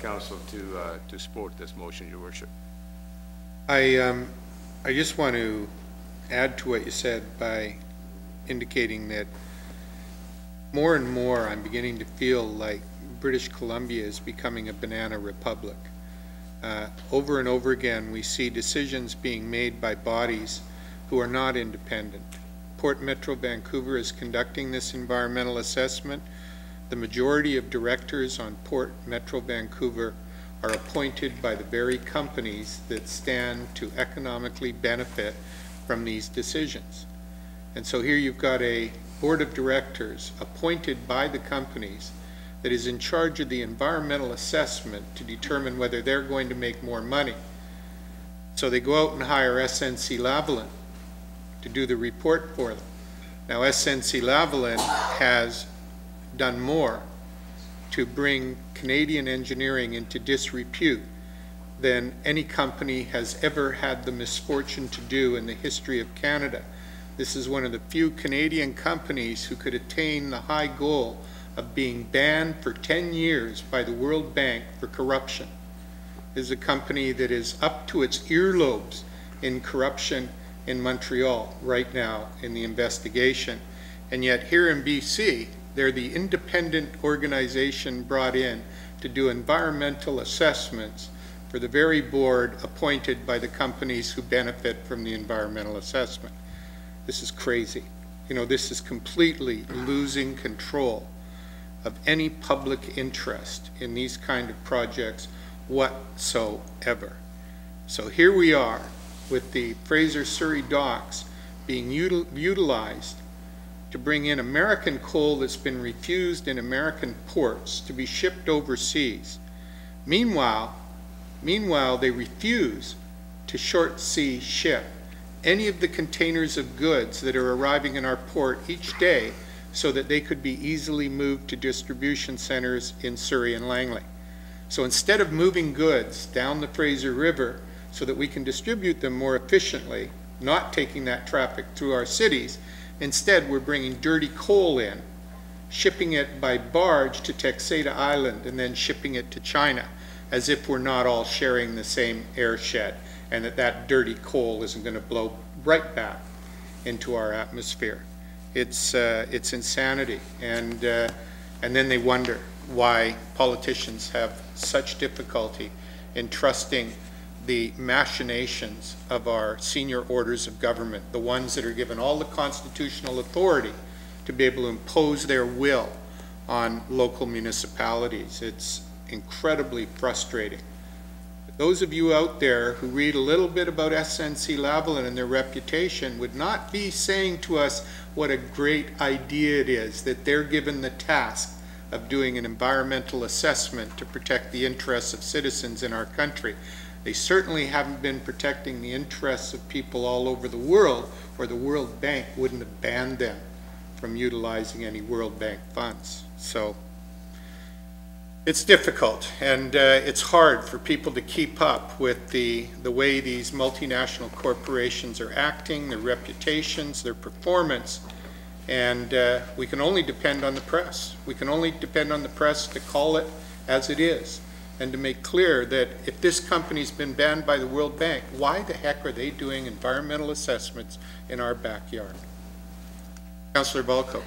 Council to support this motion, Your Worship. I just want to add to what you said by indicating that more and more I'm beginning to feel like British Columbia is becoming a banana republic. Over and over again we see decisions being made by bodies who are not independent. Port Metro Vancouver is conducting this environmental assessment. The majority of directors on Port Metro Vancouver are appointed by the very companies that stand to economically benefit from these decisions. And so here you've got a board of directors appointed by the companies that is in charge of the environmental assessment to determine whether they're going to make more money. So they go out and hire SNC Lavalin to do the report for them. Now SNC Lavalin has done more to bring Canadian engineering into disrepute than any company has ever had the misfortune to do in the history of Canada. This is one of the few Canadian companies who could attain the high goal of being banned for 10 years by the World Bank for corruption. This is a company that is up to its earlobes in corruption in Montreal right now in the investigation. And yet here in BC, they're the independent organization brought in to do environmental assessments for the very board appointed by the companies who benefit from the environmental assessment. This is crazy. You know, this is completely losing control of any public interest in these kind of projects whatsoever. So here we are with the Fraser Surrey docks being utilized to bring in American coal that's been refused in American ports to be shipped overseas. Meanwhile, they refuse to short sea ship any of the containers of goods that are arriving in our port each day so that they could be easily moved to distribution centers in Surrey and Langley. So instead of moving goods down the Fraser River so that we can distribute them more efficiently, not taking that traffic through our cities, instead we're bringing dirty coal in, shipping it by barge to Texada Island and then shipping it to China, as if we're not all sharing the same air shed and that dirty coal isn't going to blow right back into our atmosphere. It's insanity, and then they wonder why politicians have such difficulty in trusting the machinations of our senior orders of government, the ones that are given all the constitutional authority to be able to impose their will on local municipalities. It's incredibly frustrating. Those of you out there who read a little bit about SNC Lavalin and their reputation would not be saying to us what a great idea it is that they're given the task of doing an environmental assessment to protect the interests of citizens in our country. They certainly haven't been protecting the interests of people all over the world, or the World Bank wouldn't have banned them from utilizing any World Bank funds. So it's difficult, and it's hard for people to keep up with the way these multinational corporations are acting, their reputations, their performance, and we can only depend on the press. We can only depend on the press to call it as it is and to make clear that if this company's been banned by the World Bank, why the heck are they doing environmental assessments in our backyard? Councillor Balco.